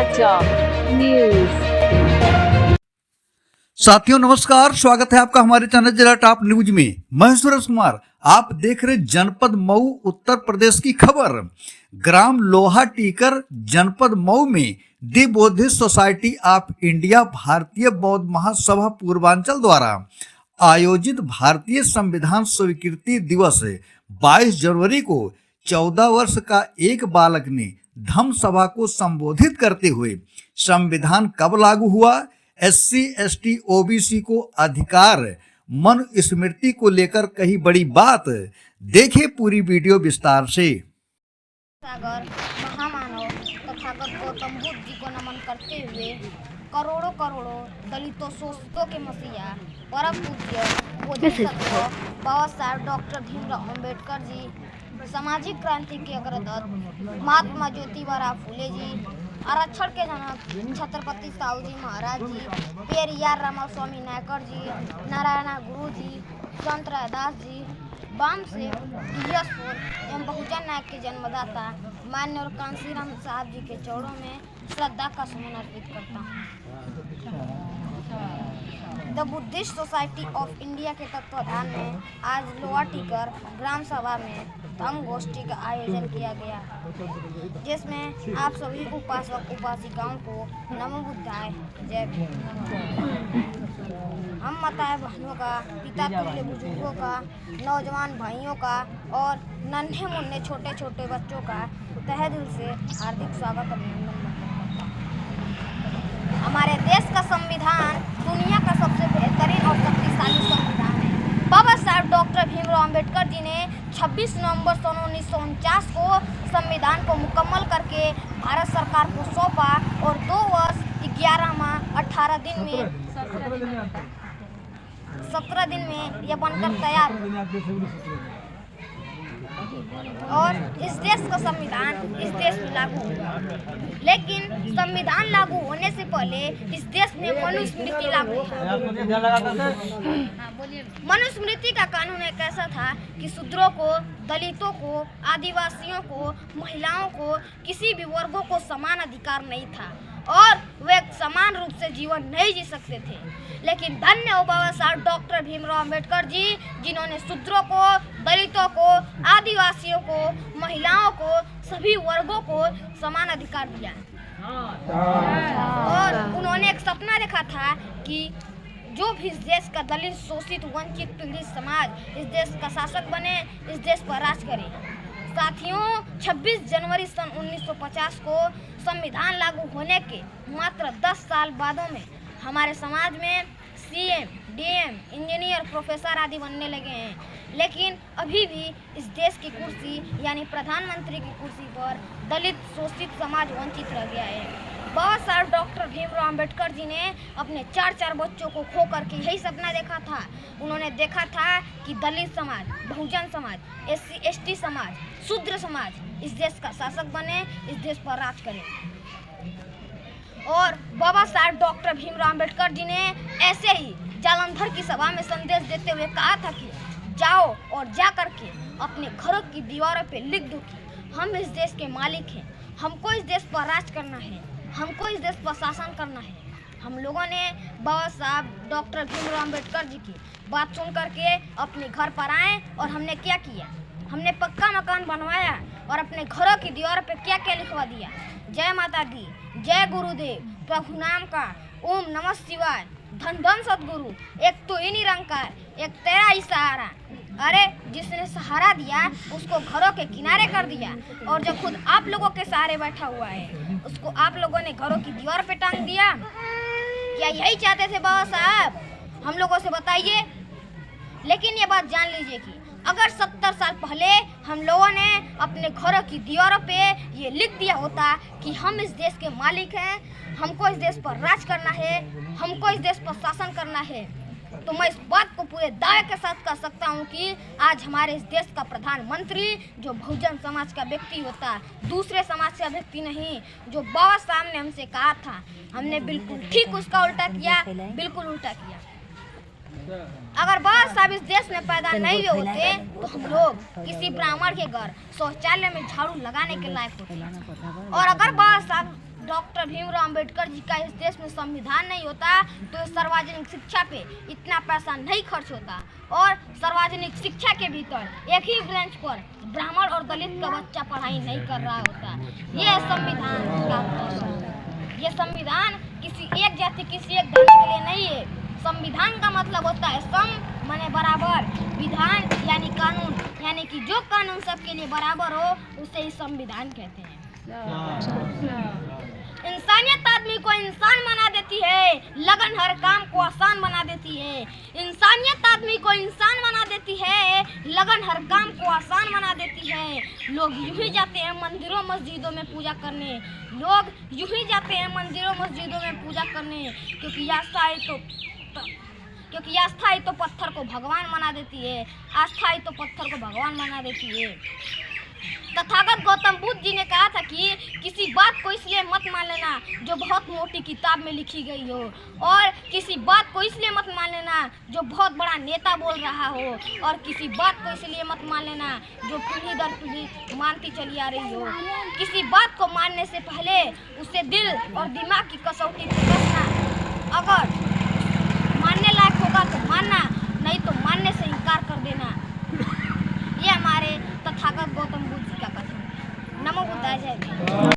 समाचार न्यूज। साथियों नमस्कार, स्वागत है आपका हमारे चैनल जिला टॉप न्यूज में। मैं सुरेश कुमार, आप देख रहे जनपद मऊ उत्तर प्रदेश की खबर। ग्राम लोहा टीकर जनपद मऊ में दी बुद्धिस्ट सोसाइटी ऑफ इंडिया भारतीय बौद्ध महासभा पूर्वांचल द्वारा आयोजित भारतीय संविधान स्वीकृति दिवस 22 जनवरी को 14 वर्ष का एक बालक ने धम्म सभा को संबोधित करते हुए संविधान कब लागू हुआ, SC ST OBC को अधिकार, मनुस्मृति को लेकर कही बड़ी बात। देखे पूरी वीडियो विस्तार से। सागर महामानव तथागत गौतम बुद्ध जी को नमन करते हुए करोड़ों करोड़ों दलितों शोषितों के मसीहा परम पूज्य बोधिसत्व बाबा साहब डॉक्टर भीमराव अम्बेडकर जी, सामाजिक क्रांति के अग्रदूत महात्मा ज्योतिबा फूले जी, आरक्षण के जनक छत्रपति साहू जी महाराज जी, पेरियार रामास्वामी नायकर जी, नारायणा गुरु जी, संत रैदास जी, बाम से टीएस4 एवं बहुजन नायक के जन्मदाता मान्य और कांसीराम साहब जी के चरणों में श्रद्धा का सुमन अर्पित करता हूँ। The Buddhist society of India के तत्वाधान में आज लोहा टीकर ग्राम सभा में धम्म गोष्ठी का आयोजन किया गया, जिसमें आप सभी उपासक उपासिकाओं को नमो बुद्धाय जय भीम। हम माताएं बहनों का, पिता तुल्य बुजुर्गों का, नौजवान भाइयों का और नन्हे मुन्ने छोटे छोटे बच्चों का तहे दिल से हार्दिक स्वागत अभिनंदन करता हूं। हमारे देश का संविधान दुनिया का सबसे बेहतरीन और शक्तिशाली संविधान है। बाबा साहब डॉक्टर भीमराव अम्बेडकर जी ने 26 नवंबर सन 1949 को संविधान को मुकम्मल करके भारत सरकार को सौंपा और 2 वर्ष 11 माह 18 दिन में 17 दिन में यह बनकर तैयार हुआ और इस देश का संविधान इस देश में लागू हुआ। लेकिन संविधान लागू होने से पहले इस देश में मनुस्मृति लागू था। मनुस्मृति का कानून एक ऐसा था कि शूद्रों को, दलितों को, आदिवासियों को, महिलाओं को, किसी भी वर्गों को समान अधिकार नहीं था और वे समान रूप से जीवन नहीं जी सकते थे। लेकिन धन्य हो बाबा साहब डॉक्टर भीमराव अम्बेडकर जी, जिन्होंने शूद्रों को, दलितों को, आदिवासियों को, महिलाओं को, सभी वर्गों को समान अधिकार दिया और उन्होंने एक सपना देखा था कि जो भी इस देश का दलित, शोषित, वंचित, पीड़ित समाज इस देश का शासक बने, इस देश पर राज करे। साथियों, 26 जनवरी सन 1950 को संविधान लागू होने के मात्र 10 साल बादों में हमारे समाज में CM, DM, इंजीनियर, प्रोफेसर आदि बनने लगे हैं। लेकिन अभी भी इस देश की कुर्सी यानी प्रधानमंत्री की कुर्सी पर दलित, शोषित समाज वंचित रह गया है। बाबा साहब डॉक्टर भीमराव अम्बेडकर जी ने अपने 4 बच्चों को खो करके यही सपना देखा था। उन्होंने देखा था कि दलित समाज, बहुजन समाज, SC ST समाज, शूद्र समाज इस देश का शासक बने, इस देश पर राज करे। और बाबा साहब डॉक्टर भीमराव अम्बेडकर जी ने ऐसे ही जालंधर की सभा में संदेश देते हुए कहा था कि जाओ और जा करके अपने घरों की दीवारों पे लिख दो कि हम इस देश के मालिक हैं, हमको इस देश पर राज करना है, हमको इस देश पर शासन करना है। हम लोगों ने बाबा साहब डॉक्टर भीमराव अम्बेडकर जी की बात सुन करके अपने घर पर आए और हमने क्या किया, हमने पक्का मकान बनवाया और अपने घरों की दीवारों पे क्या क्या लिखवा दिया। जय माता दी, जय गुरुदेव, प्रभु नाम का, ओम नमः शिवाय, धन धन सदगुरु, एक तो ही निरंकार, एक तेरा ही सहारा। अरे जिसने सहारा दिया उसको घरों के किनारे कर दिया और जो खुद आप लोगों के सहारे बैठा हुआ है उसको आप लोगों ने घरों की दीवार पे टांग दिया। क्या यही चाहते थे बाबा साहब? हम लोगों से बताइए। लेकिन ये बात जान लीजिए कि अगर 70 साल पहले हम लोगों ने अपने घरों की दीवारों पे ये लिख दिया होता कि हम इस देश के मालिक हैं, हमको इस देश पर राज करना है, हमको इस देश पर शासन करना है, तो मैं इस बात को पूरे दावे के साथ कह सकता हूँ कि आज हमारे इस देश का प्रधानमंत्री जो बहुजन समाज का व्यक्ति होता, दूसरे समाज का व्यक्ति नहीं। जो बाबा साहब ने हमसे कहा था, हमने बिल्कुल ठीक उसका उल्टा किया, बिल्कुल उल्टा किया। अगर बाबा साहब इस देश में पैदा नहीं हुए होते तो हम लोग किसी ब्राह्मण के घर शौचालय में झाड़ू लगाने के लायक होते। और अगर बाबा साहब डॉक्टर भीमराव अंबेडकर जी का इस देश में संविधान नहीं होता तो सार्वजनिक शिक्षा पे इतना पैसा नहीं खर्च होता और सार्वजनिक शिक्षा के भीतर एक ही बेंच पर ब्राह्मण और दलित का बच्चा पढ़ाई नहीं कर रहा होता। ये संविधान का मतलब, ये संविधान किसी एक जाति किसी एक धर्म के लिए नहीं है। संविधान का मतलब होता है सम माने बराबर, विधान यानी कानून, यानी कि जो कानून सबके लिए बराबर हो उसे ही संविधान कहते हैं। इंसानियत आदमी को इंसान बना देती है, लगन हर काम को आसान बना देती है। इंसानियत आदमी को इंसान बना देती है, लगन हर काम को आसान बना देती है। लोग यूं ही जाते हैं मंदिरों मस्जिदों में पूजा करने, लोग यूं ही जाते हैं मंदिरों मस्जिदों में पूजा करने, क्योंकि आस्था ही तो पत्थर को भगवान बना देती है, आस्था ही तो पत्थर को भगवान बना देती है। तथागत गौतम बुद्ध जी ने कहा था कि किसी बात को इसलिए मत मान लेना जो बहुत मोटी किताब में लिखी गई हो, और किसी बात को इसलिए मत मान लेना जो बहुत बड़ा नेता बोल रहा हो, और किसी बात को इसलिए मत मान लेना जो पीढ़ी दर पीढ़ी मानती चली आ रही हो। किसी बात को मानने से पहले उसे दिल और दिमाग की कसौटी पर कसना, अगर मानने लायक होगा तो मानना, नहीं तो मानने से इनकार कर देना। ये हमारे तथागत गौतम बुद्ध जी का कथन है। नमो बुद्धाय, जय भीम।